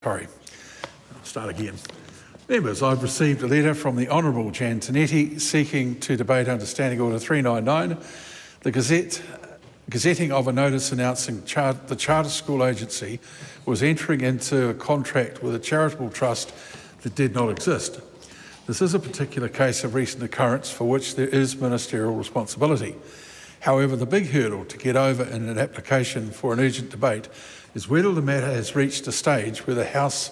Sorry, I'll start again. Members, I've received a letter from the Honourable Jan Tinetti seeking to debate under Standing Order 399, the gazetting of a notice announcing the Charter School Agency was entering into a contract with a charitable trust that did not exist. This is a particular case of recent occurrence for which there is ministerial responsibility. However, the big hurdle to get over in an application for an urgent debate is whether the matter has reached a stage where the House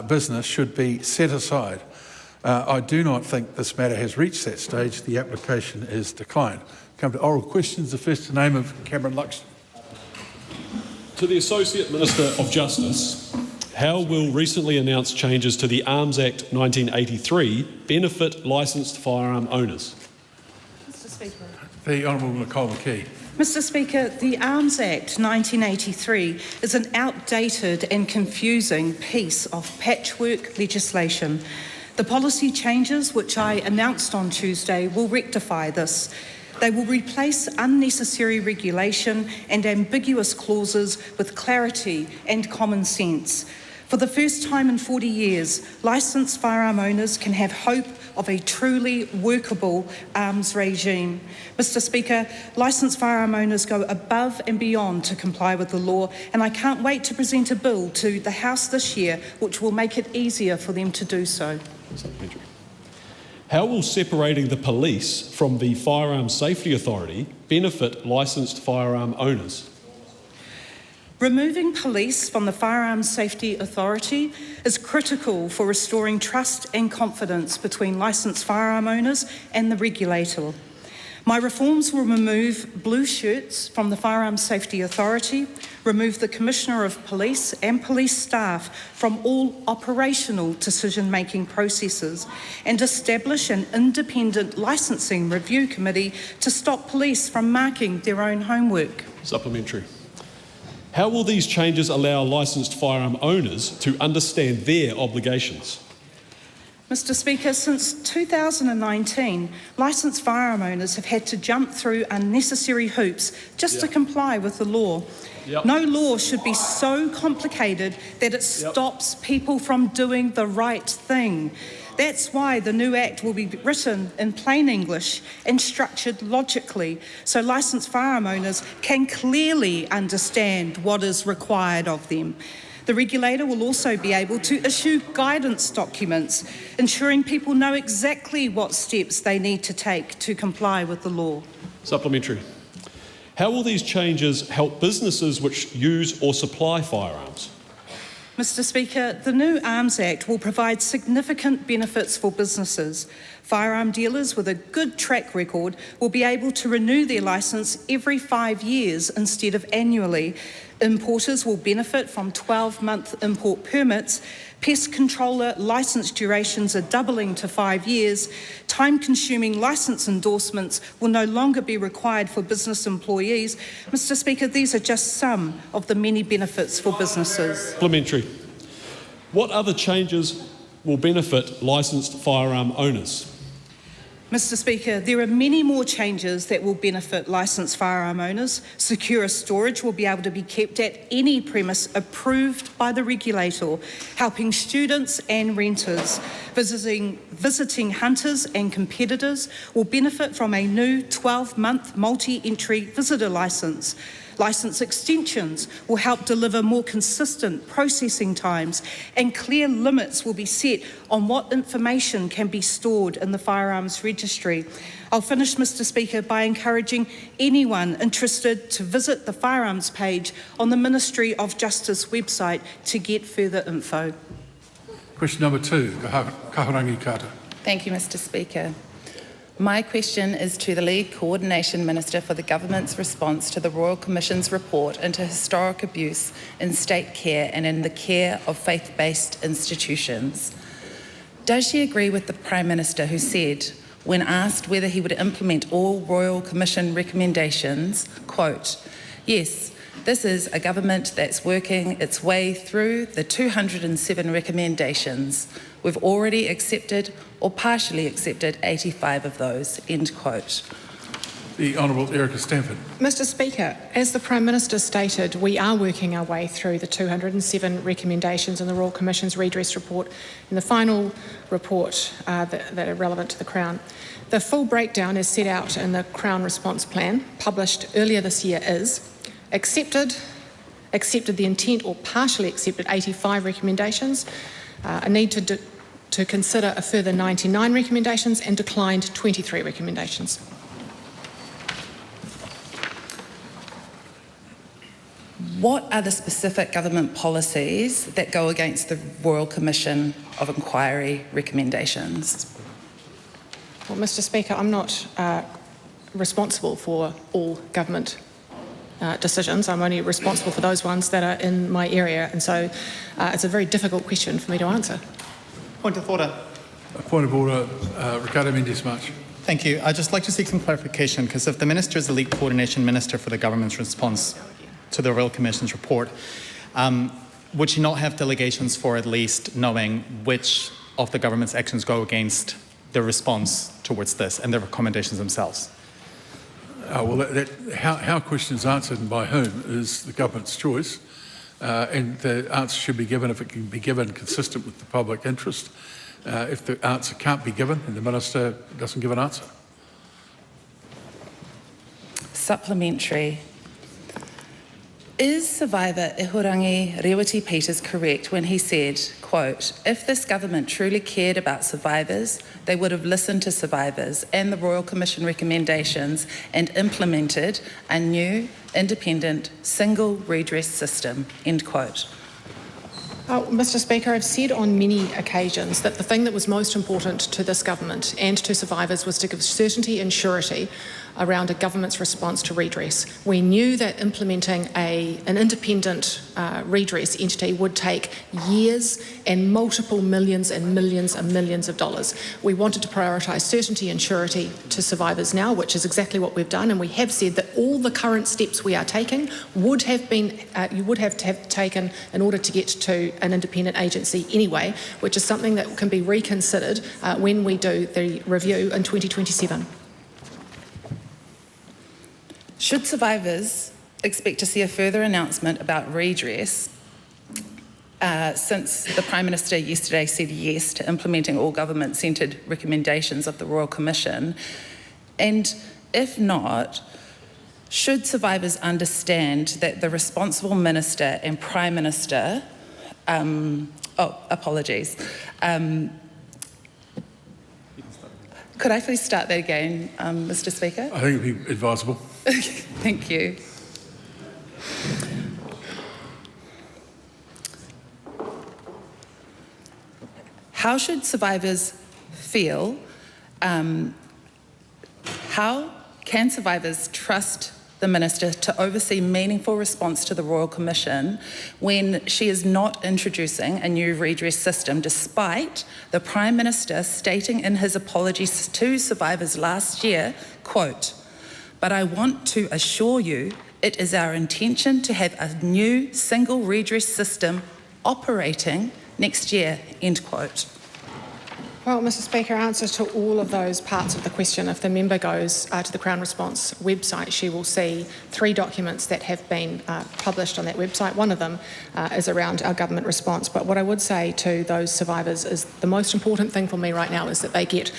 business should be set aside. I do not think this matter has reached that stage. The application is declined. Come to oral questions. The first, the name of Cameron Luxton. To the Associate Minister of Justice, how will recently announced changes to the Arms Act 1983 benefit licensed firearm owners? Mr. Speaker. The Honourable Nicole McKee. Mr. Speaker, the Arms Act 1983 is an outdated and confusing piece of patchwork legislation. The policy changes which I announced on Tuesday will rectify this. They will replace unnecessary regulation and ambiguous clauses with clarity and common sense. For the first time in 40 years, licensed firearm owners can have hope of a truly workable arms regime. Mr. Speaker, licensed firearm owners go above and beyond to comply with the law, and I can't wait to present a bill to the House this year which will make it easier for them to do so. How will separating the police from the Firearms Safety Authority benefit licensed firearm owners? Removing police from the Firearms Safety Authority is critical for restoring trust and confidence between licensed firearm owners and the regulator. My reforms will remove blue shirts from the Firearms Safety Authority, remove the Commissioner of Police and police staff from all operational decision-making processes, and establish an independent licensing review committee to stop police from marking their own homework. Supplementary. How will these changes allow licensed firearm owners to understand their obligations? Mr. Speaker, since 2019, licensed firearm owners have had to jump through unnecessary hoops just to comply with the law. No law should be so complicated that it stops people from doing the right thing. That's why the new Act will be written in plain English and structured logically, so licensed firearm owners can clearly understand what is required of them. The regulator will also be able to issue guidance documents, ensuring people know exactly what steps they need to take to comply with the law. Supplementary. How will these changes help businesses which use or supply firearms? Mr. Speaker, the new Arms Act will provide significant benefits for businesses. Firearm dealers with a good track record will be able to renew their licence every 5 years instead of annually. Importers will benefit from 12-month import permits. Pest controller licence durations are doubling to 5 years. Time-consuming licence endorsements will no longer be required for business employees. Mr. Speaker, these are just some of the many benefits for businesses. Supplementary. What other changes will benefit licensed firearm owners? Mr. Speaker, there are many more changes that will benefit licensed firearm owners. Secure storage will be able to be kept at any premise approved by the regulator, helping students and renters. Visiting hunters and competitors will benefit from a new 12-month multi-entry visitor licence. Licence extensions will help deliver more consistent processing times, and clear limits will be set on what information can be stored in the firearms registry. I'll finish, Mr. Speaker, by encouraging anyone interested to visit the firearms page on the Ministry of Justice website to get further info. Question number 2, Kahurangi Kata. Thank you, Mr. Speaker. My question is to the Lead Coordination Minister for the Government's response to the Royal Commission's report into historic abuse in state care and in the care of faith-based institutions. Does she agree with the Prime Minister who said, when asked whether he would implement all Royal Commission recommendations, quote, "Yes, this is a government that's working its way through the 207 recommendations. We've already accepted or partially accepted 85 of those," end quote. The Honourable Erica Stanford. Mr Speaker, as the Prime Minister stated, we are working our way through the 207 recommendations in the Royal Commission's redress report and the final report that are relevant to the Crown. The full breakdown is set out in the Crown Response Plan, published earlier this year, is accepted the intent or partially accepted 85 recommendations, a need to consider a further 99 recommendations, and declined 23 recommendations. What are the specific government policies that go against the Royal Commission of Inquiry recommendations? Well, Mr Speaker, I'm not responsible for all government decisions. I'm only responsible for those ones that are in my area, and so it's a very difficult question for me to answer. Point of order. A point of order, Ricardo Mendes March. Thank you. I'd just like to seek some clarification, because if the Minister is the lead coordination minister for the government's response to the Royal Commission's report, would she not have delegations for at least knowing which of the government's actions go against the response towards this and the recommendations themselves? Well, how a question is answered and by whom is the government's choice, and the answer should be given if it can be given consistent with the public interest. If the answer can't be given, then the Minister doesn't give an answer. Supplementary. Is survivor Ihurangi Rewati Peters correct when he said, quote, if this government truly cared about survivors, they would have listened to survivors and the Royal Commission recommendations and implemented a new, independent, single redress system, end quote? Mr Speaker, I've said on many occasions that the thing that was most important to this government and to survivors was to give certainty and surety around a government's response to redress. We knew that implementing an independent redress entity would take years and multiple millions and millions and millions of dollars. We wanted to prioritise certainty and surety to survivors now, which is exactly what we've done, and we have said that all the current steps we are taking would have been, you would have to have taken in order to get to an independent agency anyway, which is something that can be reconsidered when we do the review in 2027. Should survivors expect to see a further announcement about redress since the Prime Minister yesterday said yes to implementing all government-centred recommendations of the Royal Commission? And if not, should survivors understand that the responsible Minister and Prime Minister, could I please start that again, Mr Speaker? I think it would be advisable. Thank you. How should survivors feel? How can survivors trust the Minister to oversee meaningful response to the Royal Commission when she is not introducing a new redress system, despite the Prime Minister stating in his apologies to survivors last year, quote, but I want to assure you it is our intention to have a new single redress system operating next year, end quote. Well, Mr Speaker, answer to all of those parts of the question. If the member goes to the Crown Response website, she will see 3 documents that have been published on that website. One of them is around our government response. But what I would say to those survivors is the most important thing for me right now is that they get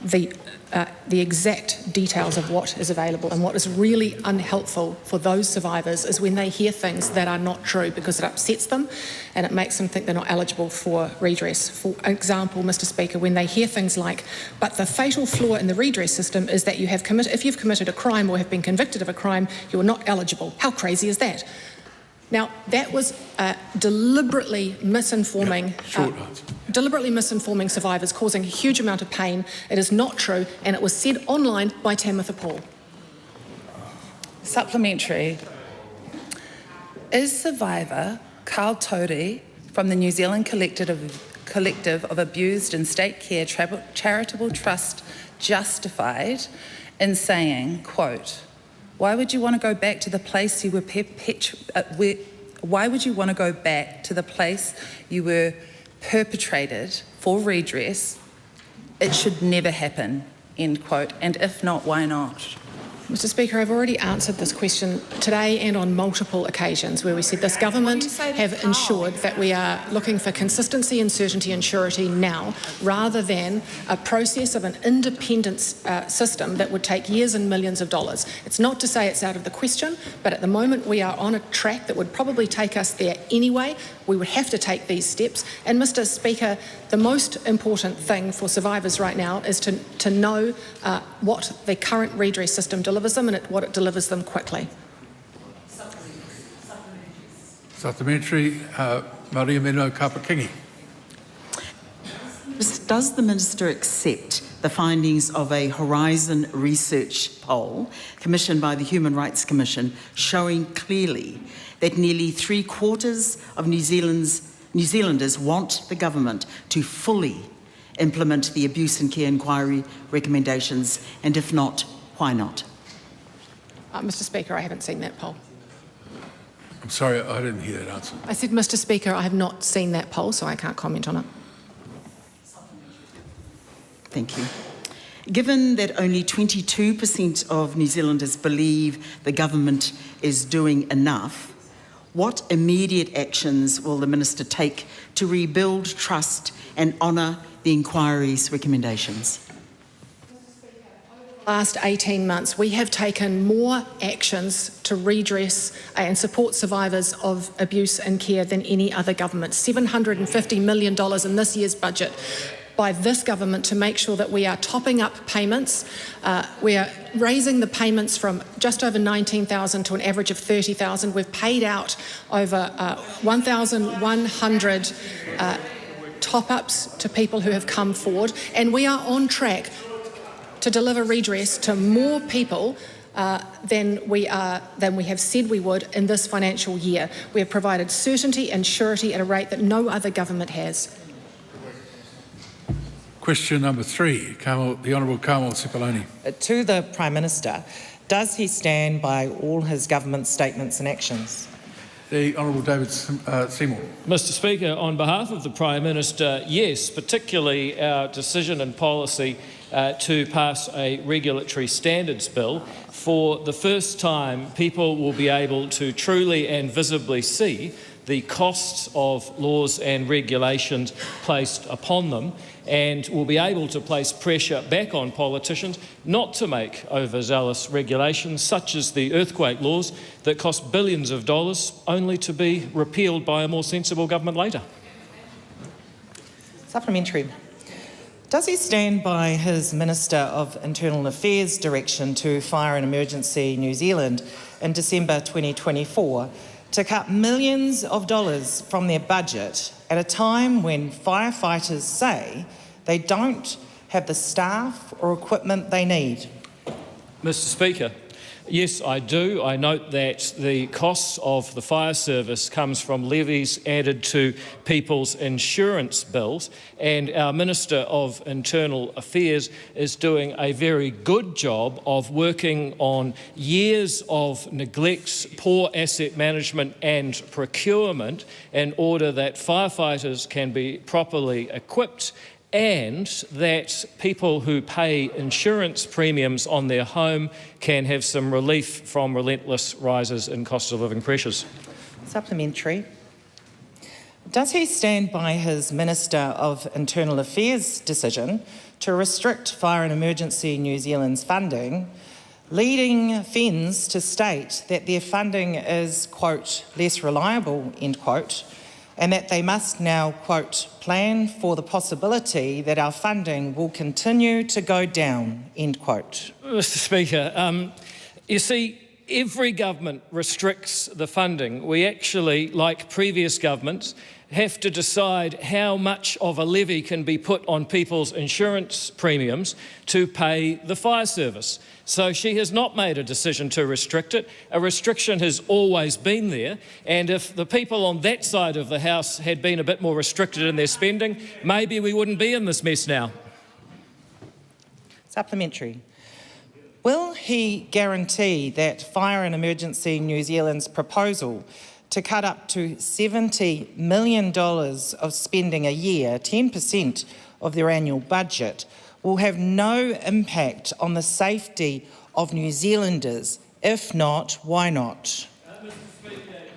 the exact details of what is available. And what is really unhelpful for those survivors is when they hear things that are not true, because it upsets them and it makes them think they're not eligible for redress. For example, Mr Speaker, when they hear things like, but the fatal flaw in the redress system is that if you've committed a crime or have been convicted of a crime, you're not eligible. How crazy is that? Now, that was deliberately misinforming survivors, causing a huge amount of pain. It is not true, and it was said online by Tamitha Paul. Supplementary. Is survivor Carl Tori from the New Zealand Collective of Abused in State Care Charitable Trust justified in saying, quote, why would you want to go back to the place you were perpetrated for redress? It should never happen, end quote. And if not, why not? Mr Speaker, I've already answered this question today and on multiple occasions where we said this government have ensured that we are looking for consistency and certainty and surety now rather than a process of an independent system that would take years and millions of dollars. It's not to say it's out of the question, but at the moment we are on a track that would probably take us there anyway. We would have to take these steps. And Mr Speaker, the most important thing for survivors right now is to know what the current redress system delivers them and what it delivers them quickly. Supplementary, Maria Mino Kapakingi. Does the Minister accept the findings of a Horizon research poll commissioned by the Human Rights Commission showing clearly that nearly 3/4 of New Zealanders want the government to fully implement the Abuse and Care Inquiry recommendations, and if not, why not? Mr Speaker, I haven't seen that poll. I'm sorry, I didn't hear that answer. I said, Mr Speaker, I have not seen that poll, so I can't comment on it. Thank you. Given that only 22% of New Zealanders believe the government is doing enough, what immediate actions will the Minister take to rebuild trust and honour the inquiry's recommendations? Last 18 months, we have taken more actions to redress and support survivors of abuse and care than any other government. $750 million in this year's budget by this government to make sure that we are topping up payments. We are raising the payments from just over 19,000 to an average of 30,000. We've paid out over 1,100 top-ups to people who have come forward, and we are on track to deliver redress to more people than we have said we would in this financial year. We have provided certainty and surety at a rate that no other government has. Question number 3, the Honourable Carmel Cipollone. To the Prime Minister, does he stand by all his government statements and actions? The Honourable David Seymour. Mr Speaker, on behalf of the Prime Minister, yes, particularly our decision and policy to pass a regulatory standards bill. For the first time, people will be able to truly and visibly see the costs of laws and regulations placed upon them, and will be able to place pressure back on politicians not to make overzealous regulations such as the earthquake laws that cost billions of dollars only to be repealed by a more sensible government later. Supplementary. Does he stand by his Minister of Internal Affairs direction to Fire and Emergency New Zealand in December 2024 to cut millions of dollars from their budget at a time when firefighters say they don't have the staff or equipment they need? Mr Speaker, yes, I do. I note that the costs of the fire service comes from levies added to people's insurance bills, and our Minister of Internal Affairs is doing a very good job of working on years of neglect, poor asset management and procurement in order that firefighters can be properly equipped and that people who pay insurance premiums on their home can have some relief from relentless rises in cost of living pressures. Supplementary. Does he stand by his Minister of Internal Affairs decision to restrict Fire and Emergency New Zealand's funding, leading FENZ to state that their funding is, quote, less reliable, end quote, and that they must now, quote, plan for the possibility that our funding will continue to go down, end quote? Mr Speaker, you see, every government restricts the funding. We actually, like previous governments, have to decide how much of a levy can be put on people's insurance premiums to pay the fire service. So she has not made a decision to restrict it. A restriction has always been there, and if the people on that side of the House had been a bit more restricted in their spending, maybe we wouldn't be in this mess now. Supplementary. Will he guarantee that Fire and Emergency New Zealand's proposal to cut up to $70 million of spending a year, 10% of their annual budget, will have no impact on the safety of New Zealanders? If not, why not?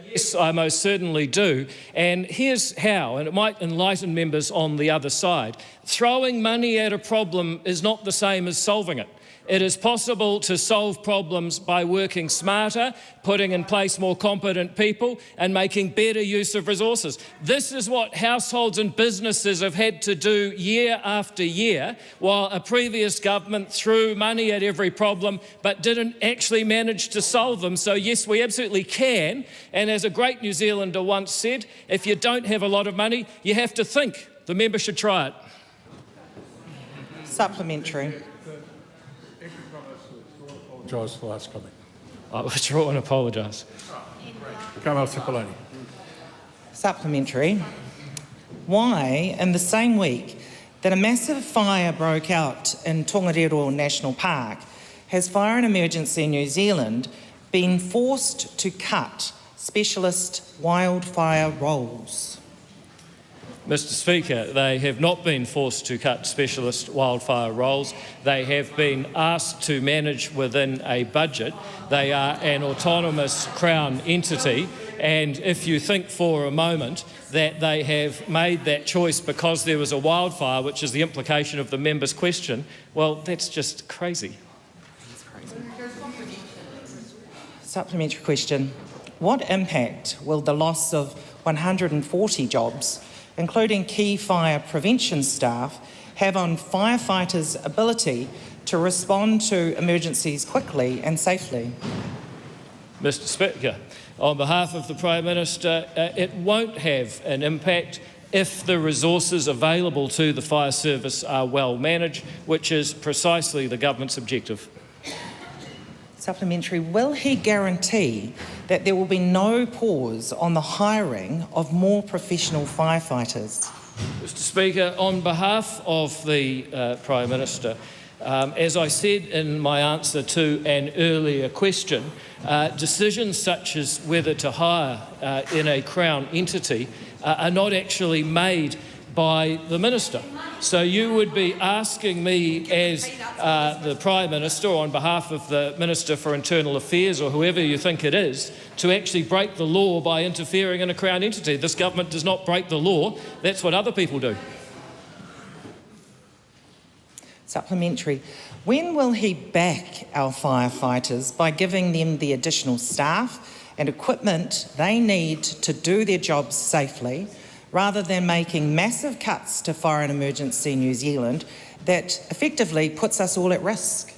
Yes, I most certainly do. And here's how, and it might enlighten members on the other side. Throwing money at a problem is not the same as solving it. It is possible to solve problems by working smarter, putting in place more competent people, and making better use of resources. This is what households and businesses have had to do year after year, while a previous government threw money at every problem but didn't actually manage to solve them. So yes, we absolutely can. And as a great New Zealander once said, if you don't have a lot of money, you have to think. The member should try it. Supplementary. Apologise for last comment. I withdraw and apologise. Carmel Cipollone. Supplementary. Why, in the same week that a massive fire broke out in Tongariro National Park, has Fire and Emergency New Zealand been forced to cut specialist wildfire roles? Mr. Speaker, they have not been forced to cut specialist wildfire roles. They have been asked to manage within a budget. They are an autonomous Crown entity, and if you think for a moment that they have made that choice because there was a wildfire, which is the implication of the member's question, well, that's just crazy. Supplementary question. What impact will the loss of 140 jobs, including key fire prevention staff, have on firefighters' ability to respond to emergencies quickly and safely? Mr. Speaker, on behalf of the Prime Minister, it won't have an impact if the resources available to the fire service are well managed, which is precisely the government's objective. Supplementary. Will he guarantee that there will be no pause on the hiring of more professional firefighters? Mr. Speaker, on behalf of the Prime Minister, as I said in my answer to an earlier question, decisions such as whether to hire in a Crown entity are not actually made by the Minister. So you would be asking me as the Prime Minister, or on behalf of the Minister for Internal Affairs, or whoever you think it is, to actually break the law by interfering in a Crown entity. This government does not break the law. That's what other people do. Supplementary. When will he back our firefighters by giving them the additional staff and equipment they need to do their jobs safely, rather than making massive cuts to Fire and Emergency New Zealand that effectively puts us all at risk?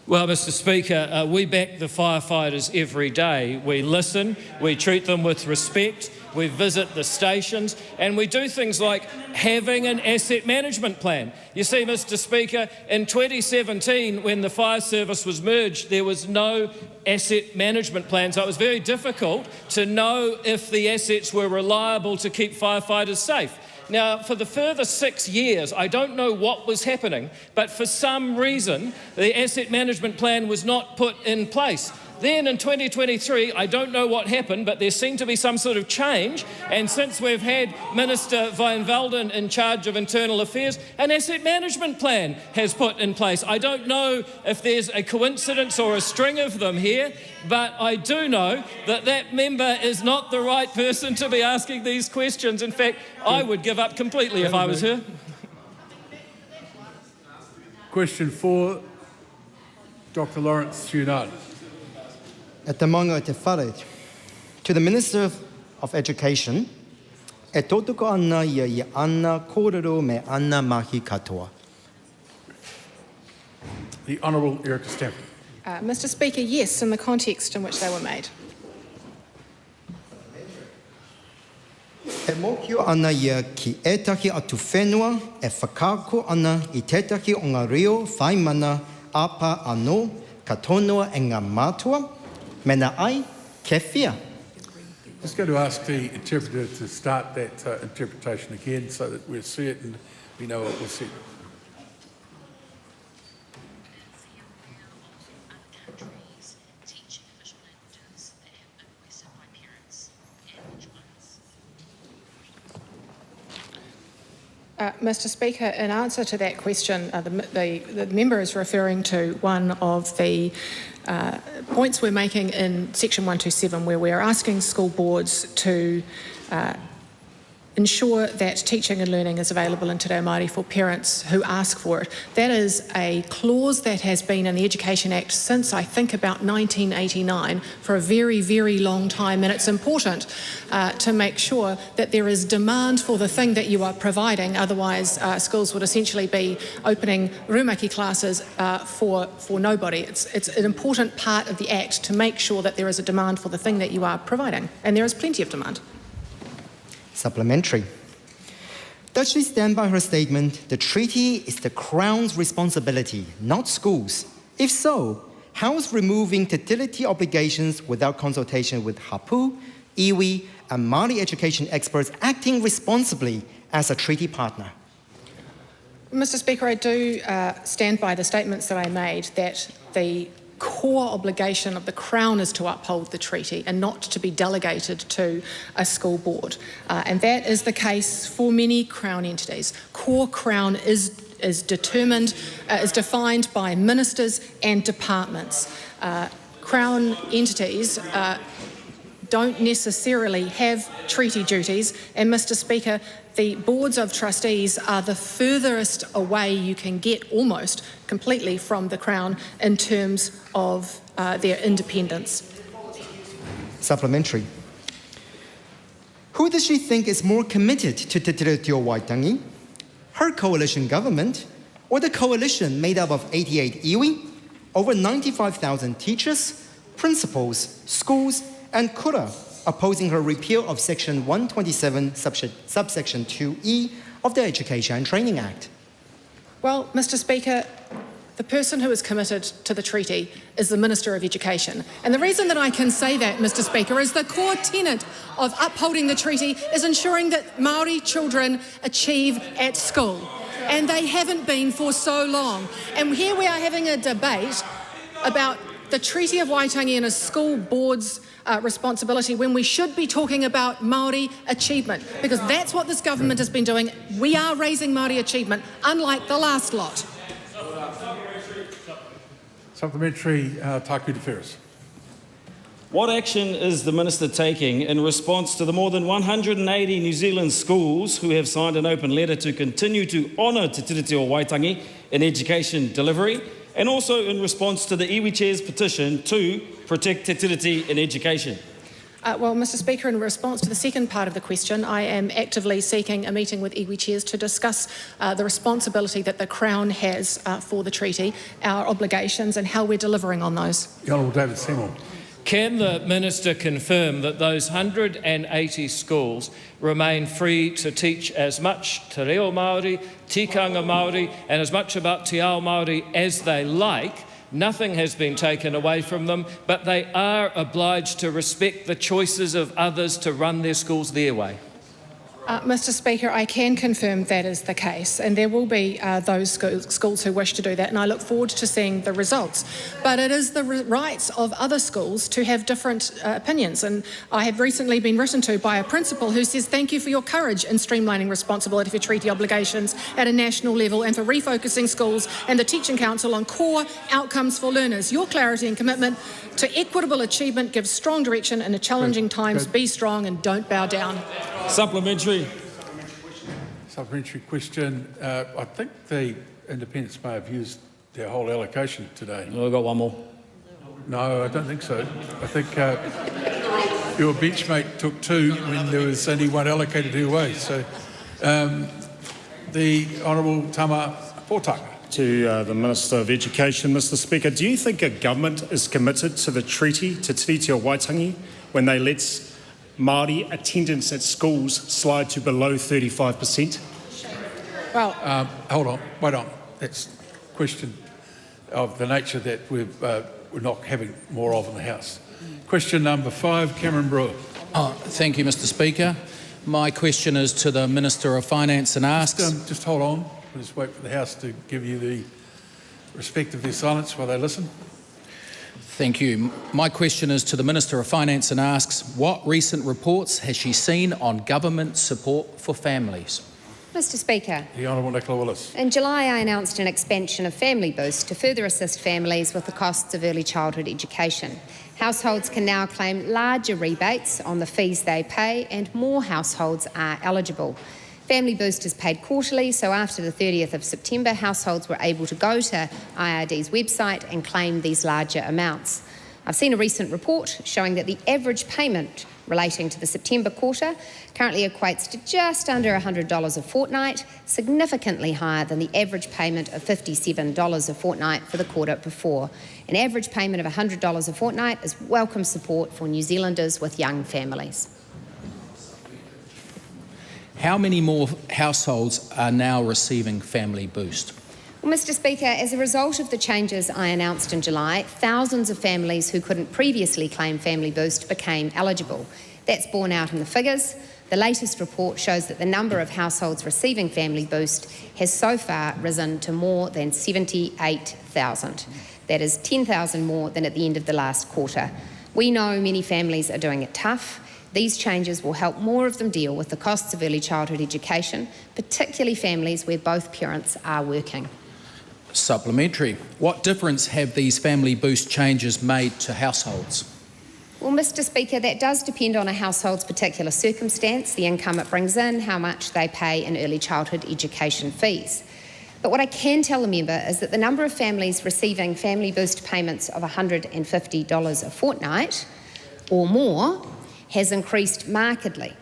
Well, Mr. Speaker, we back the firefighters every day. We listen, we treat them with respect, we visit the stations, and we do things like having an asset management plan. You see, Mr. Speaker, in 2017, when the fire service was merged, there was no asset management plan, so it was very difficult to know if the assets were reliable to keep firefighters safe. Now, for the further 6 years, I don't know what was happening, but for some reason, the asset management plan was not put in place. Then in 2023, I don't know what happened, but there seemed to be some sort of change. And since we've had Minister Van Velden in charge of Internal Affairs, an asset management plan has put in place. I don't know if there's a coincidence or a string of them here, but I do know that that member is not the right person to be asking these questions. In fact, I would give up completely if I was her. Question 4, Dr. Lawrence Yunnan. To the Minister of Education, e tōtuko ana ia I ana kōrero me ana mahi katoa. The Honourable Erica Stafford. Mr. Speaker, yes, in the context in which they were made. E mōkio ana ia ki ētahi atu whenua e whakako ana I tētahi o ngā reo whaimana apa anō katonoa e ngā mātua. Mena ai, ke whia. Just going to ask the interpreter to start that interpretation again so that we're certain we know what was said. Mr Speaker, in answer to that question, the member is referring to one of the points we're making in section 127, where we're asking school boards to ensure that teaching and learning is available in Te Reo Māori for parents who ask for it. That is a clause that has been in the Education Act since, I think, about 1989 for a very, very long time, and it's important to make sure that there is demand for the thing that you are providing. Otherwise, schools would essentially be opening rumaki classes for nobody. It's an important part of the Act to make sure that there is a demand for the thing that you are providing, and there is plenty of demand. Supplementary. Does she stand by her statement, the treaty is the Crown's responsibility, not schools? If so, how is removing fertility obligations without consultation with Hapu, iwi, and Māori education experts acting responsibly as a treaty partner? Mr Speaker, I do stand by the statements that I made that the core obligation of the Crown is to uphold the treaty and not to be delegated to a school board. And that is the case for many Crown entities. Core Crown is defined by ministers and departments. Crown entities don't necessarily have treaty duties, and Mr Speaker, the boards of trustees are the furthest away you can get almost completely from the Crown in terms of their independence. Supplementary. Who does she think is more committed to Te Tiriti o Waitangi? Her coalition government or the coalition made up of 88 iwi, over 95,000 teachers, principals, schools and kura opposing her repeal of Section 127, subsection 2E of the Education and Training Act? Well, Mr Speaker, the person who is committed to the treaty is the Minister of Education. And the reason that I can say that, Mr Speaker, is the core tenet of upholding the treaty is ensuring that Māori children achieve at school. And they haven't been for so long. And here we are having a debate about the Treaty of Waitangi and a school board's responsibility when we should be talking about Māori achievement, because that's what this government has been doing. We are raising Māori achievement, unlike the last lot. Supplementary, Taku Te Wheres. What action is the Minister taking in response to the more than 180 New Zealand schools who have signed an open letter to continue to honour Te Tiriti o Waitangi in education delivery, and also in response to the Iwi Chair's petition to protect Te Tiriti in education? Well, Mr Speaker, in response to the second part of the question, I am actively seeking a meeting with Iwi Chairs to discuss the responsibility that the Crown has for the treaty, our obligations and how we're delivering on those. The Honourable David Seymour. Can the Minister confirm that those 180 schools remain free to teach as much Te Reo Māori, Tikanga Māori and as much about Te Ao Māori as they like? Nothing has been taken away from them, but they are obliged to respect the choices of others to run their schools their way. Mr Speaker, I can confirm that is the case, and there will be those schools who wish to do that, and I look forward to seeing the results. But it is the rights of other schools to have different opinions, and I have recently been written to by a principal who says thank you for your courage in streamlining responsibility for treaty obligations at a national level and for refocusing schools and the Teaching Council on core outcomes for learners. Your clarity and commitment to equitable achievement gives strong direction in the challenging times. Be strong and don't bow down. Supplementary. Supplementary question. I think the independents may have used their whole allocation today. Oh, we've got one more. No, I don't think so. I think your benchmate took two when there was only one allocated her way. So the Honourable Tama Potaka. To the Minister of Education, Mr Speaker, do you think a government is committed to the treaty, Te Tiriti o Waitangi, when they let Māori attendance at schools slide to below 35%? Well, hold on, wait on. That's a question of the nature that we're not having more of in the House. Question number 5, Cameron Brewer. Thank you, Mr Speaker. My question is to the Minister of Finance and asks... Just hold on. We'll just wait for the House to give you the respect of their silence while they listen. Thank you. My question is to the Minister of Finance and asks, what recent reports has she seen on government support for families? Mr Speaker, The Honourable Nicola Willis. in July I announced an expansion of Family Boost to further assist families with the costs of early childhood education. Households can now claim larger rebates on the fees they pay, and more households are eligible. Family Boost is paid quarterly, so after the 30th of September, households were able to go to IRD's website and claim these larger amounts. I've seen a recent report showing that the average payment relating to the September quarter currently equates to just under $100 a fortnight, significantly higher than the average payment of $57 a fortnight for the quarter before. An average payment of $100 a fortnight is welcome support for New Zealanders with young families. How many more households are now receiving Family Boost? Well, Mr Speaker, as a result of the changes I announced in July, thousands of families who couldn't previously claim Family Boost became eligible. That's borne out in the figures. The latest report shows that the number of households receiving Family Boost has so far risen to more than 78,000. That is 10,000 more than at the end of the last quarter. We know many families are doing it tough. These changes will help more of them deal with the costs of early childhood education, particularly families where both parents are working. Supplementary. What difference have these Family Boost changes made to households? Well, Mr Speaker, that does depend on a household's particular circumstance, the income it brings in, how much they pay in early childhood education fees. But what I can tell a member is that the number of families receiving Family Boost payments of $150 a fortnight or more has increased markedly.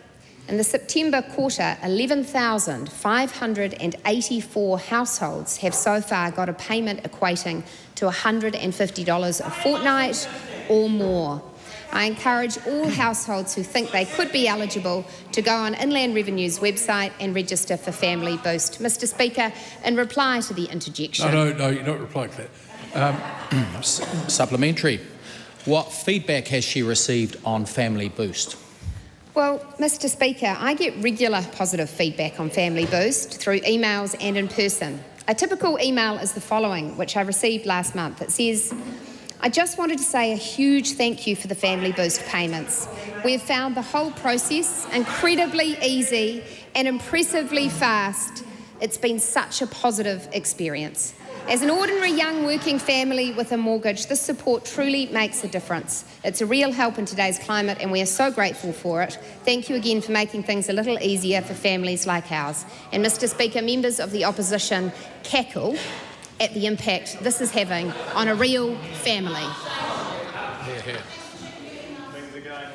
In the September quarter, 11,584 households have so far got a payment equating to $150 a fortnight or more. I encourage all households who think they could be eligible to go on Inland Revenue's website and register for Family Boost. Mr Speaker, in reply to the interjection... No, you're not replying to that. Supplementary. What feedback has she received on Family Boost? Well, Mr Speaker, I get regular positive feedback on Family Boost through emails and in person. A typical email is the following, which I received last month. It says, I just wanted to say a huge thank you for the Family Boost payments. We have found the whole process incredibly easy and impressively fast. It's been such a positive experience. As an ordinary young working family with a mortgage, this support truly makes a difference. It's a real help in today's climate and we are so grateful for it. Thank you again for making things a little easier for families like ours. And Mr Speaker, members of the opposition cackle at the impact this is having on a real family.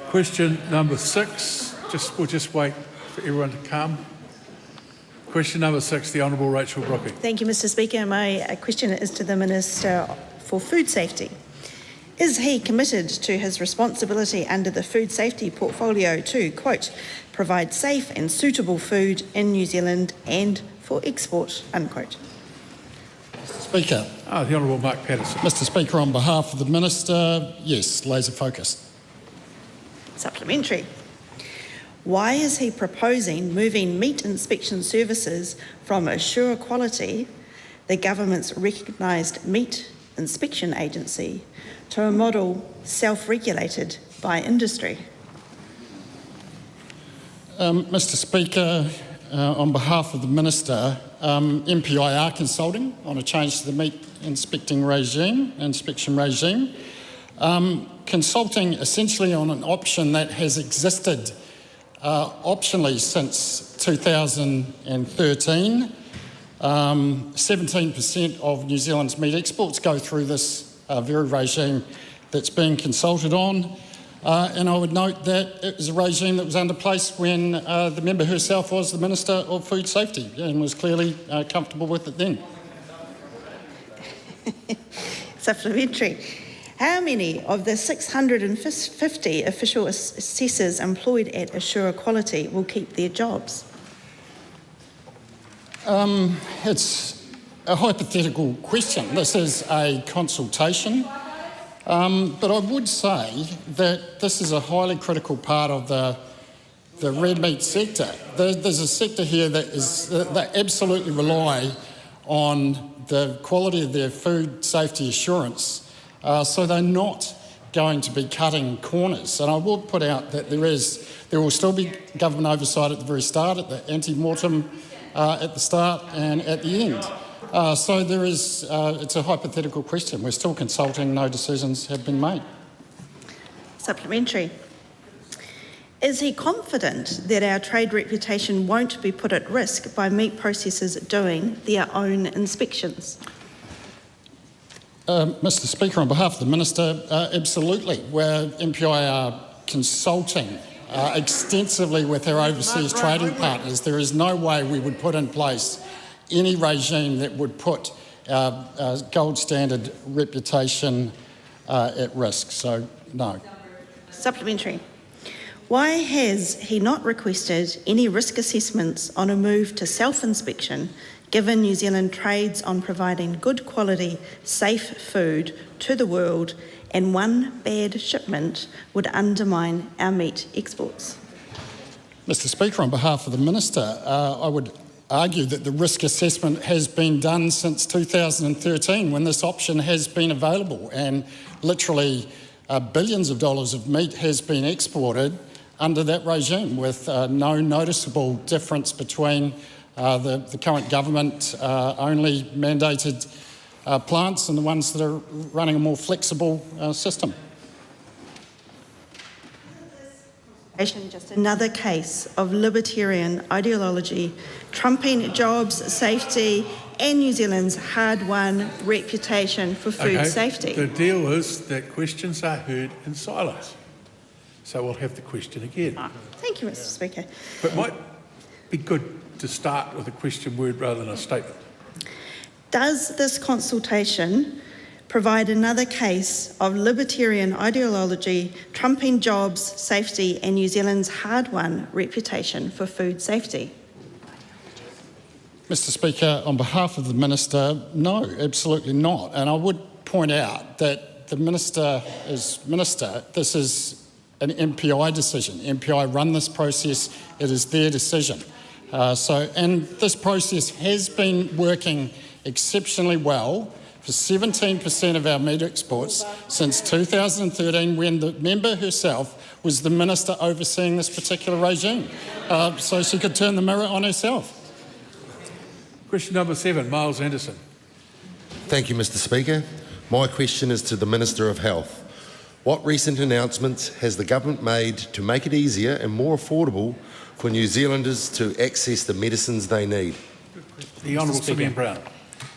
Question number 6. We'll just wait for everyone to come. Question number 6, the Honourable Rachel Brooking. Thank you, Mr Speaker. My question is to the Minister for Food Safety. Is he committed to his responsibility under the food safety portfolio to, quote, provide safe and suitable food in New Zealand and for export, unquote? Mr Speaker. The Honourable Mark Patterson. Mr Speaker, on behalf of the Minister, yes, laser focused. Supplementary. Why is he proposing moving meat inspection services from Assure Quality, the government's recognised meat inspection agency, to a model self-regulated by industry? Mr Speaker, on behalf of the Minister, MPI are consulting on a change to the meat inspection regime, consulting essentially on an option that has existed optionally since 2013. 17% of New Zealand's meat exports go through this very regime that's being consulted on. And I would note that it was a regime that was under place when the member herself was the Minister of Food Safety and was clearly comfortable with it then. Supplementary. How many of the 650 official assessors employed at Assure Quality will keep their jobs? It's a hypothetical question. This is a consultation. But I would say that this is a highly critical part of the red meat sector. There's a sector here that absolutely rely on the quality of their food safety assurance. So they're not going to be cutting corners. And I will put out that there will still be government oversight at the very start, at the ante-mortem at the start and at the end. So there is, it's a hypothetical question. We're still consulting, no decisions have been made. Supplementary. Is he confident that our trade reputation won't be put at risk by meat processors doing their own inspections? Mr Speaker, on behalf of the Minister, absolutely. We're MPI are consulting extensively with our overseas trading partners. There is no way we would put in place any regime that would put our gold standard reputation at risk. So, no. Supplementary. Why has he not requested any risk assessments on a move to self-inspection, given New Zealand trades on providing good quality, safe food to the world, and one bad shipment would undermine our meat exports? Mr Speaker, on behalf of the Minister, I would argue that the risk assessment has been done since 2013 when this option has been available, and literally billions of dollars of meat has been exported under that regime with no noticeable difference between the current government only mandated plants and the ones that are running a more flexible system. Just another case of libertarian ideology trumping jobs, safety and New Zealand's hard-won reputation for food safety. The deal is that questions are heard in silence. So we'll have the question again. Thank you, Mr Speaker. But it might be good to start with a question word rather than a statement. Does this consultation provide another case of libertarian ideology trumping jobs, safety and New Zealand's hard-won reputation for food safety? Mr Speaker, on behalf of the Minister, no, absolutely not. And I would point out that the Minister is Minister. This is an MPI decision. MPI run this process. It is their decision. And this process has been working exceptionally well for 17% of our meat exports since 2013, when the member herself was the Minister overseeing this particular regime. So she could turn the mirror on herself. Question number 7, Miles Anderson. Thank you, Mr Speaker. My question is to the Minister of Health. What recent announcements has the government made to make it easier and more affordable for New Zealanders to access the medicines they need? The Honourable Simeon Brown.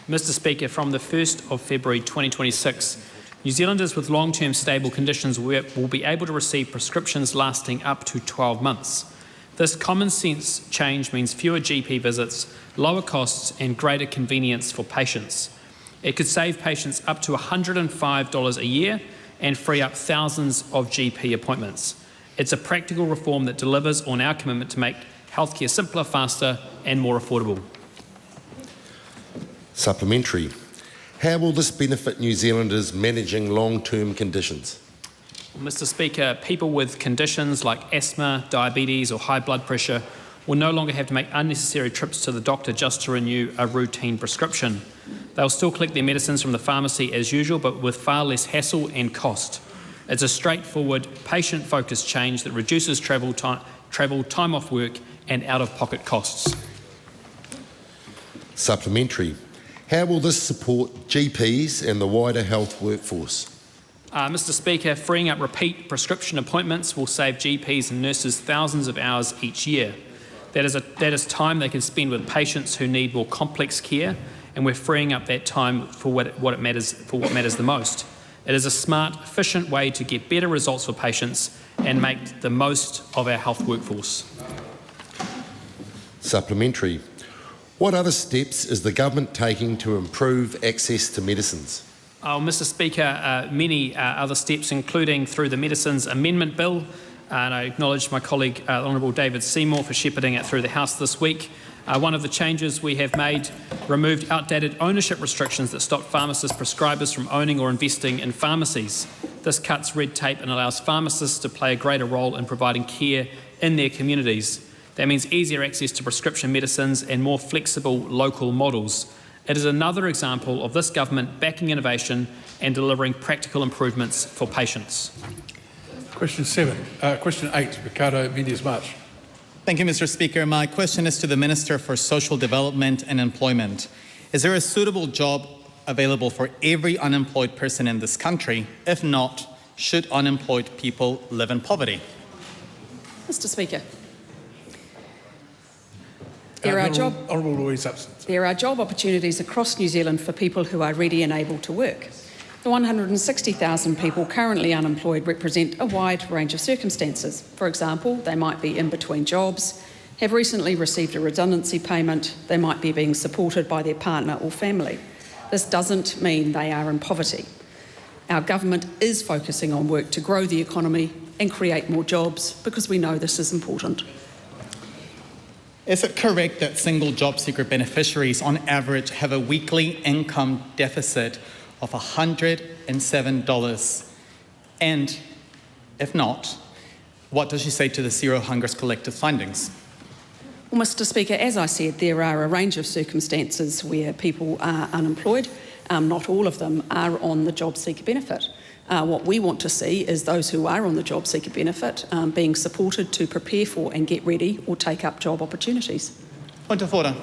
Mr Speaker, from the 1st of February 2026, New Zealanders with long-term stable conditions will be able to receive prescriptions lasting up to 12 months. This common sense change means fewer GP visits, lower costs and greater convenience for patients. It could save patients up to $105 a year and free up thousands of GP appointments. It's a practical reform that delivers on our commitment to make healthcare simpler, faster and more affordable. Supplementary. How will this benefit New Zealanders managing long-term conditions? Mr Speaker, people with conditions like asthma, diabetes or high blood pressure will no longer have to make unnecessary trips to the doctor just to renew a routine prescription. They'll still collect their medicines from the pharmacy as usual, but with far less hassle and cost. It's a straightforward, patient-focused change that reduces travel, time off work and out-of-pocket costs. Supplementary. How will this support GPs and the wider health workforce? Mr Speaker, freeing up repeat prescription appointments will save GPs and nurses thousands of hours each year. That is time they can spend with patients who need more complex care, and we're freeing up that time for what matters the most. It is a smart, efficient way to get better results for patients and make the most of our health workforce. Supplementary. What other steps is the government taking to improve access to medicines? Mr Speaker, many other steps, including through the Medicines Amendment Bill, and I acknowledge my colleague, the Honourable David Seymour, for shepherding it through the House this week. One of the changes we have made removed outdated ownership restrictions that stopped pharmacist prescribers from owning or investing in pharmacies. This cuts red tape and allows pharmacists to play a greater role in providing care in their communities. That means easier access to prescription medicines and more flexible local models. It is another example of this government backing innovation and delivering practical improvements for patients. Question 8, Ricardo Mendes March. Thank you, Mr. Speaker. My question is to the Minister for Social Development and Employment. Is there a suitable job available for every unemployed person in this country? If not, should unemployed people live in poverty? Mr. Speaker, there are job opportunities across New Zealand for people who are ready and able to work. The 160,000 people currently unemployed represent a wide range of circumstances. For example, they might be in between jobs, have recently received a redundancy payment, they might be being supported by their partner or family. This doesn't mean they are in poverty. Our government is focusing on work to grow the economy and create more jobs because we know this is important. Is it correct that single job seeker beneficiaries on average have a weekly income deficit of $107? And if not, what does she say to the Zero Hunger's collective findings? Well, Mr. Speaker, as I said, there are a range of circumstances where people are unemployed. Not all of them are on the job seeker benefit. What we want to see is those who are on the job seeker benefit being supported to prepare for and get ready or take up job opportunities. Point of order.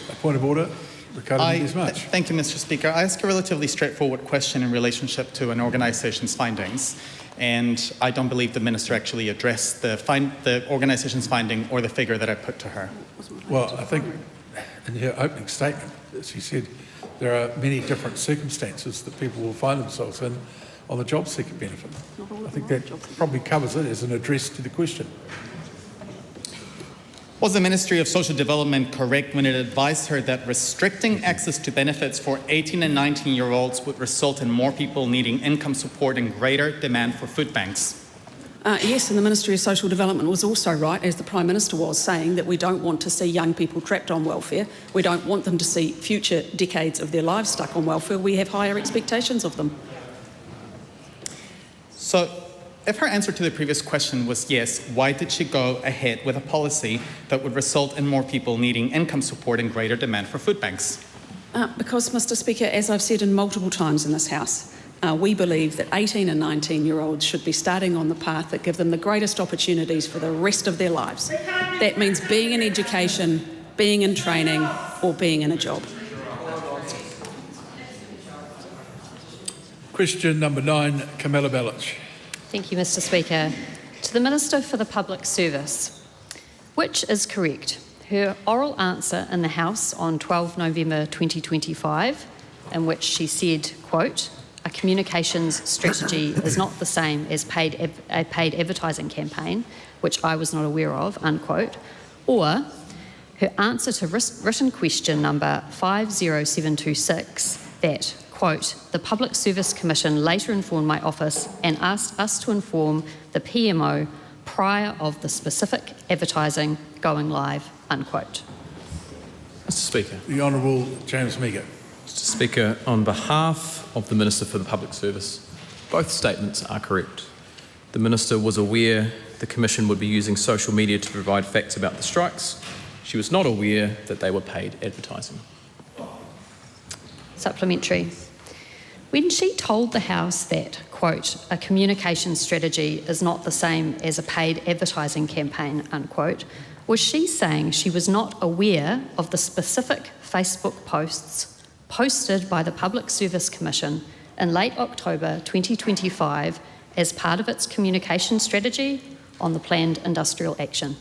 A point of order. Thank you, Mr. Speaker. I ask a relatively straightforward question in relationship to an organisation's findings, and I don't believe the Minister actually addressed the organisation's finding or the figure that I put to her. Well, I think in her opening statement, she said there are many different circumstances that people will find themselves in on the job seeker benefit. I think that probably covers it as an address to the question. Was the Ministry of Social Development correct when it advised her that restricting access to benefits for 18 and 19-year-olds would result in more people needing income support and greater demand for food banks? Yes, and the Ministry of Social Development was also right, as the Prime Minister was, saying that we don't want to see young people trapped on welfare. We don't want them to see future decades of their lives stuck on welfare. We have higher expectations of them. So, if her answer to the previous question was yes, why did she go ahead with a policy that would result in more people needing income support and greater demand for food banks? Because, Mr. Speaker, as I've said in multiple times in this House, we believe that 18 and 19-year-olds should be starting on the path that give them the greatest opportunities for the rest of their lives. That means being in education, being in training, or being in a job. Question number 9, Camilla Bellich. Thank you, Mr. Speaker. To the Minister for the Public Service, which is correct? Her oral answer in the House on 12 November 2025, in which she said, quote, "A communications strategy is not the same as a paid advertising campaign, which I was not aware of," unquote, or her answer to written question number 50726 that, quote, "The Public Service Commission later informed my office and asked us to inform the PMO prior of the specific advertising going live," unquote. Mr. Speaker. The Honourable James Meagher. Mr. Speaker, on behalf of the Minister for the Public Service, both statements are correct. The Minister was aware the Commission would be using social media to provide facts about the strikes. She was not aware that they were paid advertising. Supplementary. When she told the House that, quote, "A communication strategy is not the same as a paid advertising campaign," unquote, was she saying she was not aware of the specific Facebook posts posted by the Public Service Commission in late October 2025 as part of its communication strategy on the planned industrial action?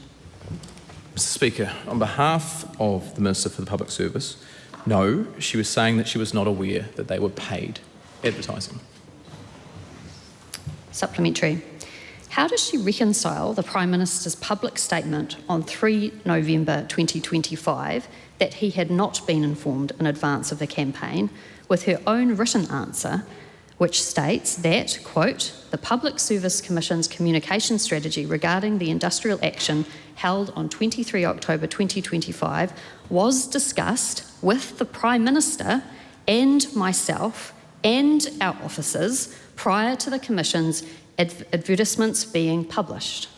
Mr. Speaker, on behalf of the Minister for the Public Service, no, she was saying that she was not aware that they were paid advertising. Supplementary. How does she reconcile the Prime Minister's public statement on 3 November 2025 that he had not been informed in advance of the campaign with her own written answer, which states that, quote, "The Public Service Commission's communication strategy regarding the industrial action held on 23 October 2025 was discussed with the Prime Minister and myself and our officers prior to the Commission's advertisements being published?"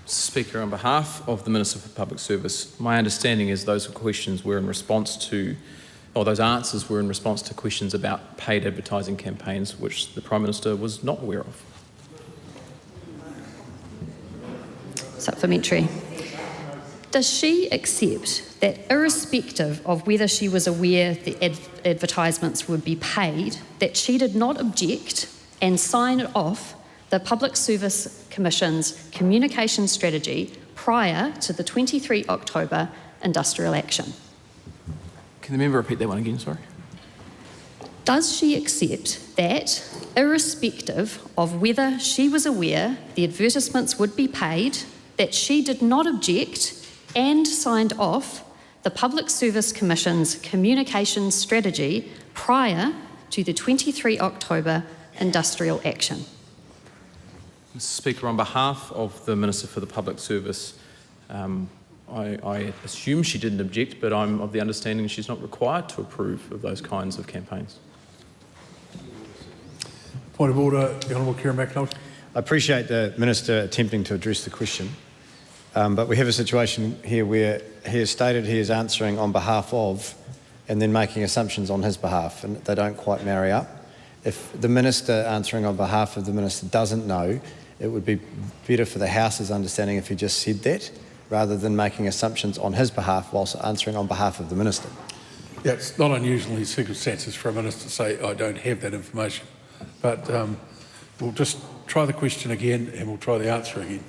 Mr. Speaker, on behalf of the Minister for Public Service, my understanding is those questions were in response to, or those answers were in response to questions about paid advertising campaigns, which the Prime Minister was not aware of. Supplementary. Does she accept that irrespective of whether she was aware the advertisements would be paid, that she did not object and sign off the Public Service Commission's communication strategy prior to the 23 October industrial action? Can the member repeat that one again, sorry? Does she accept that, irrespective of whether she was aware the advertisements would be paid, that she did not object and signed off the Public Service Commission's communications strategy prior to the 23 October industrial action? Mr. Speaker, on behalf of the Minister for the Public Service, I assume she didn't object, but I'm of the understanding she's not required to approve of those kinds of campaigns. Point of order, the Honourable Kieran McNulty. I appreciate the Minister attempting to address the question, but we have a situation here where he has stated he is answering on behalf of and then making assumptions on his behalf, and they don't quite marry up. If the Minister answering on behalf of the Minister doesn't know, it would be better for the House's understanding if he just said that, rather than making assumptions on his behalf whilst answering on behalf of the Minister. Yeah, it's not unusual in these circumstances for a Minister to say, I don't have that information. But we'll just try the question again and we'll try the answer again.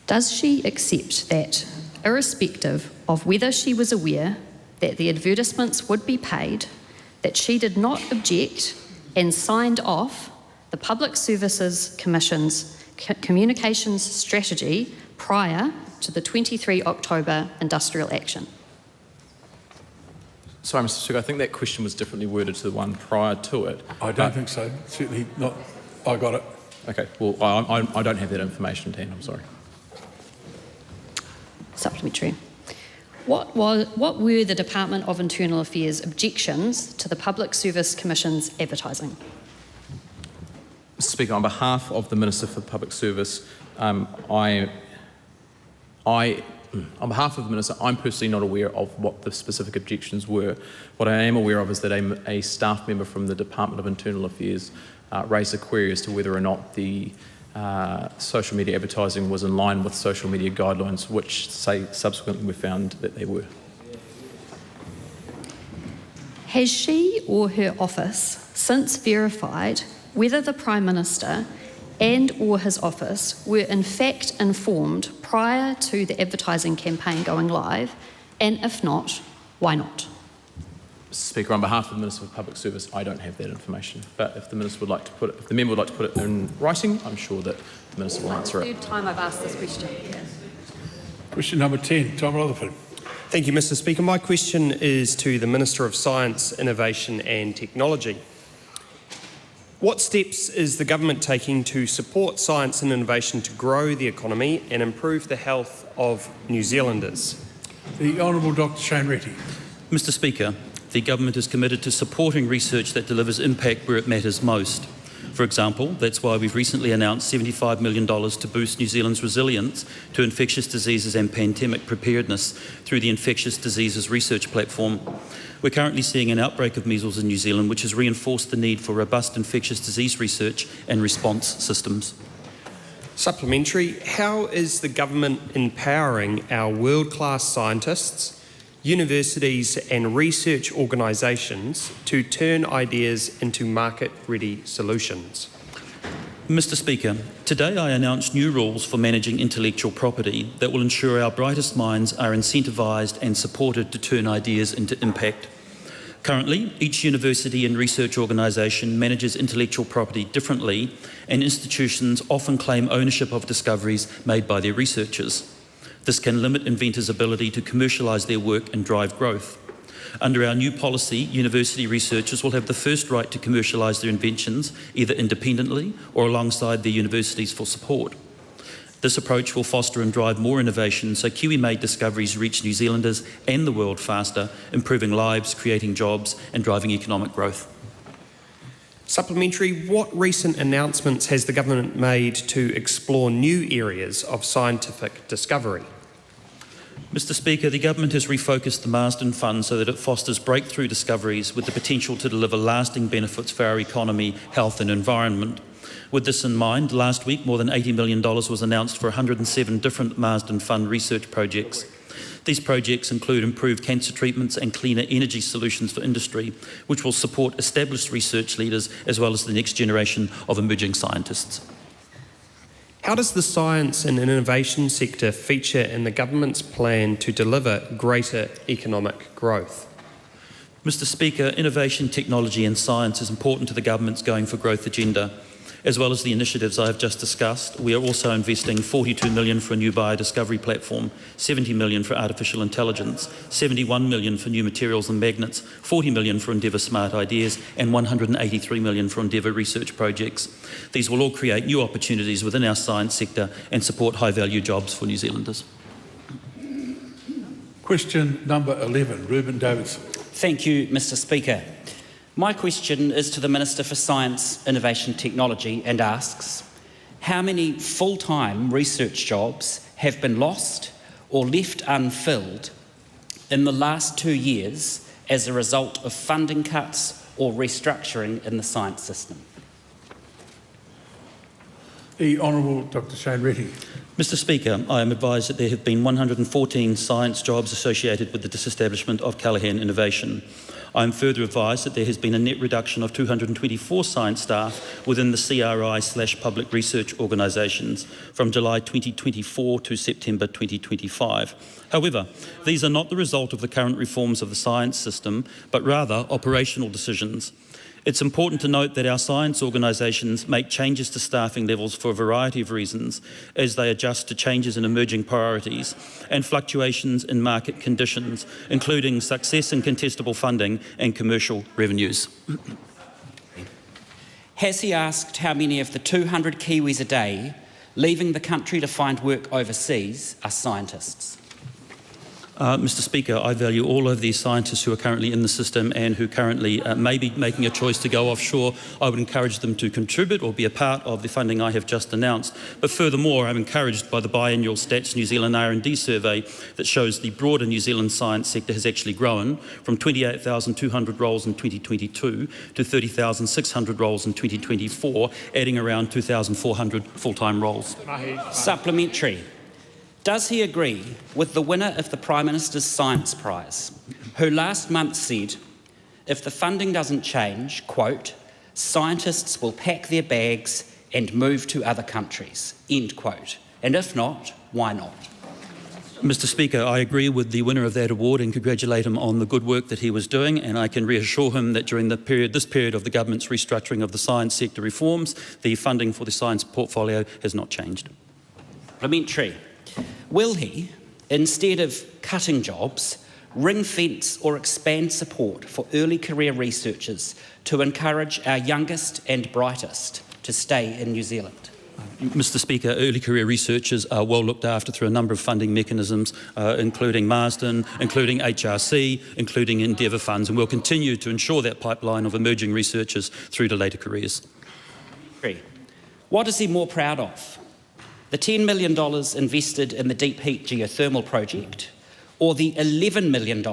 Does she accept that, irrespective of whether she was aware that the advertisements would be paid, that she did not object and signed off the Public Services Commission's communications strategy prior to the 23 October industrial action? Sorry, Mr. Speaker, I think that question was differently worded to the one prior to it. I don't think so. Certainly not. I got it. Okay, well, I don't have that information to hand, I'm sorry. Supplementary. What were the Department of Internal Affairs' objections to the Public Service Commission's advertising? Mr. Speaker, on behalf of the Minister for Public Service, on behalf of the Minister, I'm personally not aware of what the specific objections were. What I am aware of is that a staff member from the Department of Internal Affairs raised a query as to whether or not the social media advertising was in line with social media guidelines, which subsequently we found that they were. Has she or her office since verified whether the Prime Minister and or his office were in fact informed prior to the advertising campaign going live, and if not, why not? Mr. Speaker, on behalf of the Minister for Public Service, I don't have that information. But if the Minister would like to put it, if the member would like to put it in writing, I'm sure that the Minister will answer it. Third time I've asked this question. Question number 10, Tom Rutherford. Thank you, Mr. Speaker. My question is to the Minister of Science, Innovation and Technology. What steps is the government taking to support science and innovation to grow the economy and improve the health of New Zealanders? The Honourable Dr Shane Reti. Mr. Speaker, the government is committed to supporting research that delivers impact where it matters most. For example, that's why we've recently announced $75 million to boost New Zealand's resilience to infectious diseases and pandemic preparedness through the Infectious Diseases Research Platform. We're currently seeing an outbreak of measles in New Zealand, which has reinforced the need for robust infectious disease research and response systems. Supplementary, how is the government empowering our world-class scientists, universities and research organisations to turn ideas into market-ready solutions? Mr. Speaker, today I announced new rules for managing intellectual property that will ensure our brightest minds are incentivised and supported to turn ideas into impact. Currently, each university and research organisation manages intellectual property differently, and institutions often claim ownership of discoveries made by their researchers. This can limit inventors' ability to commercialise their work and drive growth. Under our new policy, university researchers will have the first right to commercialise their inventions, either independently or alongside their universities for support. This approach will foster and drive more innovation so Kiwi-made discoveries reach New Zealanders and the world faster, improving lives, creating jobs and driving economic growth. Supplementary, what recent announcements has the government made to explore new areas of scientific discovery? Mr. Speaker, the government has refocused the Marsden Fund so that it fosters breakthrough discoveries with the potential to deliver lasting benefits for our economy, health and environment. With this in mind, last week more than $80 million was announced for 107 different Marsden Fund research projects. These projects include improved cancer treatments and cleaner energy solutions for industry, which will support established research leaders as well as the next generation of emerging scientists. How does the science and innovation sector feature in the government's plan to deliver greater economic growth? Mr. Speaker, innovation, technology and science is important to the government's Going for Growth agenda. As well as the initiatives I have just discussed, we are also investing $42 million for a new biodiscovery platform, $70 million for artificial intelligence, $71 million for new materials and magnets, $40 million for Endeavour Smart Ideas and $183 million for Endeavour research projects. These will all create new opportunities within our science sector and support high-value jobs for New Zealanders. Question number 11, Ruben Davidson. Thank you, Mr. Speaker. My question is to the Minister for Science, Innovation Technology and asks, how many full-time research jobs have been lost or left unfilled in the last 2 years as a result of funding cuts or restructuring in the science system? The Honourable Dr Shane Reti. Mr. Speaker, I am advised that there have been 114 science jobs associated with the disestablishment of Callaghan Innovation. I am further advised that there has been a net reduction of 224 science staff within the CRI/public research organisations from July 2024 to September 2025. However, these are not the result of the current reforms of the science system, but rather operational decisions. It's important to note that our science organisations make changes to staffing levels for a variety of reasons as they adjust to changes in emerging priorities and fluctuations in market conditions, including success in contestable funding and commercial revenues. Has he asked how many of the 200 Kiwis a day leaving the country to find work overseas are scientists? Mr. Speaker, I value all of these scientists who are currently in the system and who currently may be making a choice to go offshore. I would encourage them to contribute or be a part of the funding I have just announced. But furthermore, I'm encouraged by the biannual Stats New Zealand R&D survey that shows the broader New Zealand science sector has actually grown from 28,200 roles in 2022 to 30,600 roles in 2024, adding around 2,400 full-time roles. Supplementary. Does he agree with the winner of the Prime Minister's Science Prize, who last month said, if the funding doesn't change, quote, scientists will pack their bags and move to other countries, end quote. And if not, why not? Mr. Speaker, I agree with the winner of that award and congratulate him on the good work that he was doing, and I can reassure him that during this period of the government's restructuring of the science sector reforms, the funding for the science portfolio has not changed. Supplementary. Will he, instead of cutting jobs, ring-fence or expand support for early career researchers to encourage our youngest and brightest to stay in New Zealand? Mr. Speaker, early career researchers are well looked after through a number of funding mechanisms, including Marsden, including HRC, including Endeavour funds, and we'll continue to ensure that pipeline of emerging researchers through to later careers. What is he more proud of? The $10 million invested in the Deep Heat geothermal project, or the $11 million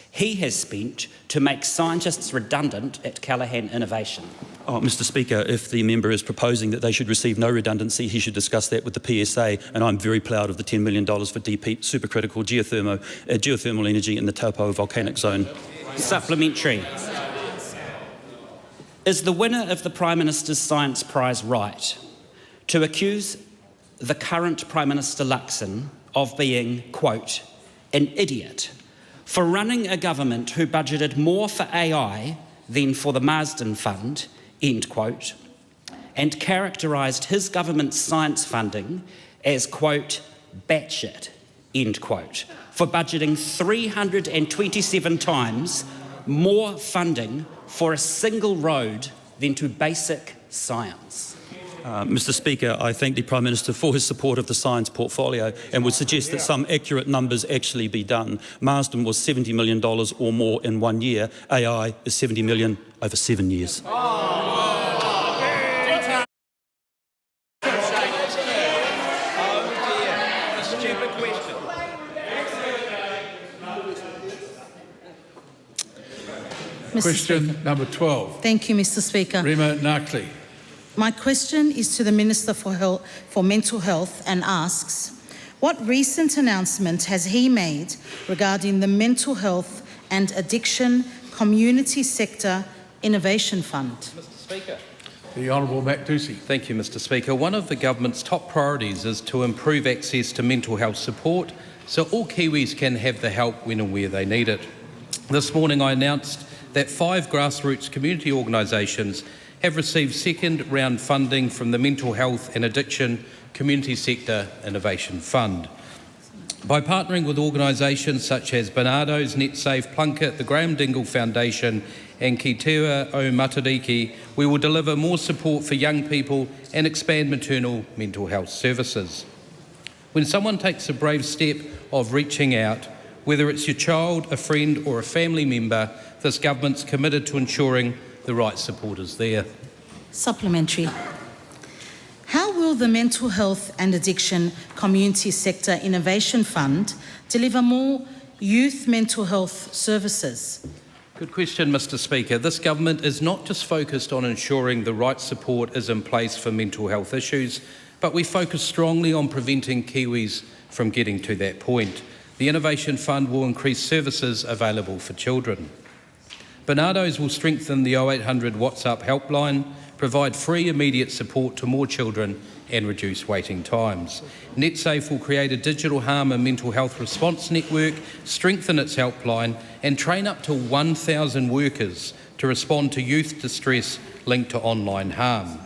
he has spent to make scientists redundant at Callaghan Innovation? Mr. Speaker, if the member is proposing that they should receive no redundancy, he should discuss that with the PSA, and I'm very proud of the $10 million for Deep Heat supercritical geothermal energy in the Taupo volcanic zone. Supplementary. Is the winner of the Prime Minister's Science Prize right to accuse the current Prime Minister Luxon of being, quote, an idiot for running a government who budgeted more for AI than for the Marsden Fund, end quote, and characterised his government's science funding as, quote, batshit, end quote, for budgeting 327 times more funding for a single road than to basic science? Mr. Speaker, I thank the Prime Minister for his support of the science portfolio and would suggest that some accurate numbers actually be done. Marsden was $70 million or more in 1 year. AI is $70 million over 7 years. Question number 12. Thank you, Mr. Speaker. Rima Narkli. My question is to the Minister for Mental Health and asks, what recent announcement has he made regarding the Mental Health and Addiction Community Sector Innovation Fund? Mr. Speaker. The Honourable Matt Dusey. Thank you, Mr. Speaker. One of the government's top priorities is to improve access to mental health support so all Kiwis can have the help when and where they need it. This morning I announced that 5 grassroots community organisations have received second-round funding from the Mental Health and Addiction Community Sector Innovation Fund. By partnering with organisations such as Barnardo's, NetSafe, Plunkett, the Graham Dingle Foundation and Ki Te o Matariki, we will deliver more support for young people and expand maternal mental health services. When someone takes a brave step of reaching out, whether it's your child, a friend or a family member, this government's committed to ensuring the right support is there. Supplementary. How will the Mental Health and Addiction Community Sector Innovation Fund deliver more youth mental health services? Good question, Mr. Speaker. This government is not just focused on ensuring the right support is in place for mental health issues, but we focus strongly on preventing Kiwis from getting to that point. The Innovation Fund will increase services available for children. Barnardo's will strengthen the 0800 WhatsApp helpline, provide free immediate support to more children and reduce waiting times. NetSafe will create a digital harm and mental health response network, strengthen its helpline and train up to 1,000 workers to respond to youth distress linked to online harm.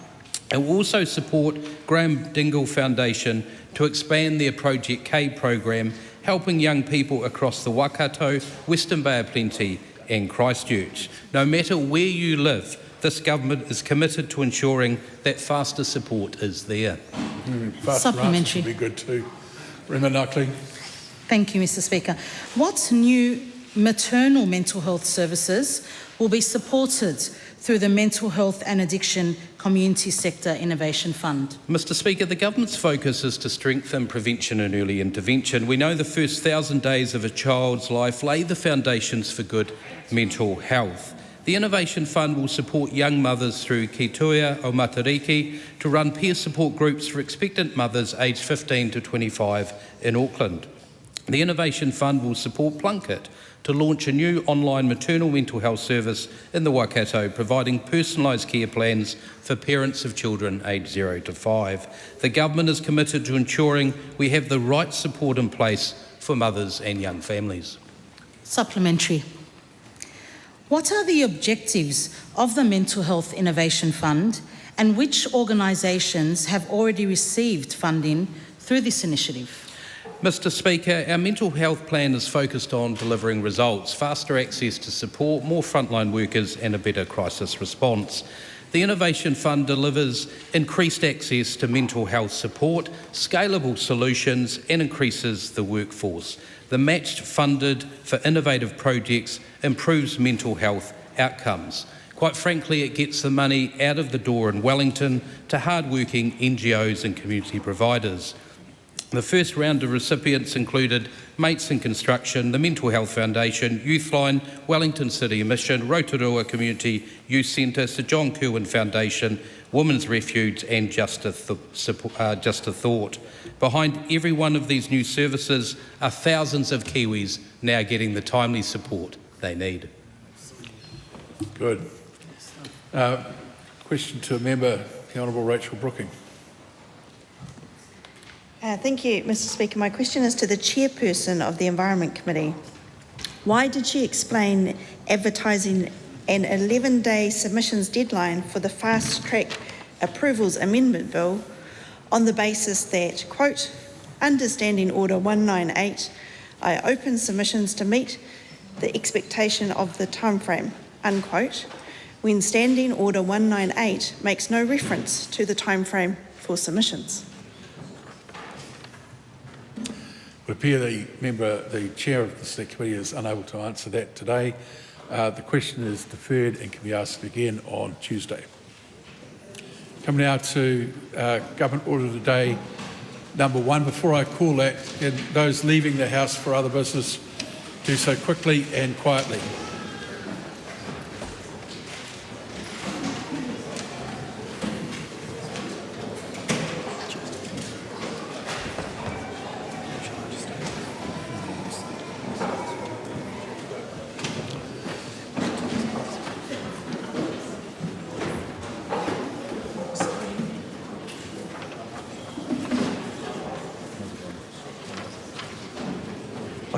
It will also support Graham Dingle Foundation to expand their Project K program, helping young people across the Waikato, Western Bay of Plenty and Christchurch. No matter where you live, this government is committed to ensuring that faster support is there. Supplementary. Would be good too. Rema Knuckling. Thank you, Mr. Speaker. What new maternal mental health services will be supported through the Mental Health and Addiction Community Sector Innovation Fund? Mr. Speaker, the government's focus is to strengthen prevention and early intervention. We know the first 1,000 days of a child's life lay the foundations for good mental health. The Innovation Fund will support young mothers through Ki Te o Matariki to run peer support groups for expectant mothers aged 15 to 25 in Auckland. The Innovation Fund will support Plunkett to launch a new online maternal mental health service in the Waikato, providing personalised care plans for parents of children aged 0 to 5. The government is committed to ensuring we have the right support in place for mothers and young families. Supplementary. What are the objectives of the Mental Health Innovation Fund and which organisations have already received funding through this initiative? Mr. Speaker, our mental health plan is focused on delivering results, faster access to support, more frontline workers and a better crisis response. The Innovation Fund delivers increased access to mental health support, scalable solutions and increases the workforce. The matched funded for innovative projects improves mental health outcomes. Quite frankly, it gets the money out of the door in Wellington to hard-working NGOs and community providers. The first round of recipients included Mates in Construction, the Mental Health Foundation, Youthline, Wellington City Mission, Rotorua Community Youth Centre, Sir John Kirwan Foundation, Women's Refuge and Just a Thought. Behind every one of these new services are thousands of Kiwis now getting the timely support they need. Good. Question to a member, the Honourable Rachel Brooking. Thank you, Mr. Speaker. My question is to the chairperson of the Environment Committee. Why did she explain advertising an 11-day submissions deadline for the fast-track approvals amendment bill on the basis that, quote, under Standing Order 198, I open submissions to meet the expectation of the timeframe, unquote, when Standing Order 198 makes no reference to the timeframe for submissions? It would appear the chair of the Select Committee is unable to answer that today. The question is deferred and can be asked again on Tuesday. Coming now to Government Order today, number 1. Before I call that, can those leaving the House for other business do so quickly and quietly.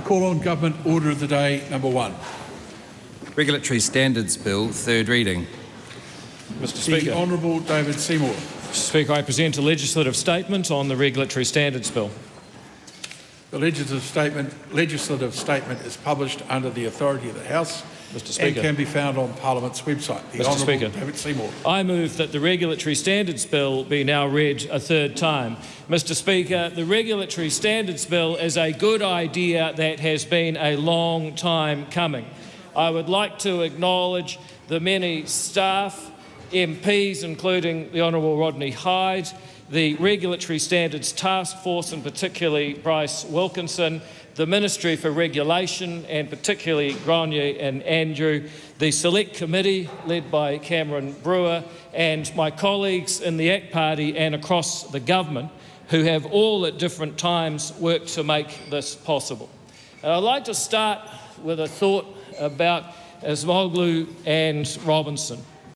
call on Government Order of the Day number 1. Regulatory Standards Bill, third reading. Mr. Speaker. The Honourable David Seymour. Mr. Speaker, I present a legislative statement on the Regulatory Standards Bill. The legislative statement is published under the authority of the House Mr. Speaker. and can be found on Parliament's website. The Mr. Honourable Speaker. David Seymour. I move that the Regulatory Standards Bill be now read a third time. Mr. Speaker, the Regulatory Standards Bill is a good idea that has been a long time coming. I would like to acknowledge the many staff, MPs, including the Honourable Rodney Hyde, the Regulatory Standards Task Force, and particularly Bryce Wilkinson, the Ministry for Regulation, and particularly Grania and Andrew, the Select Committee led by Cameron Brewer, and my colleagues in the ACT Party and across the government who have all at different times worked to make this possible. And I'd like to start with a thought about Ismoglu and Robinson.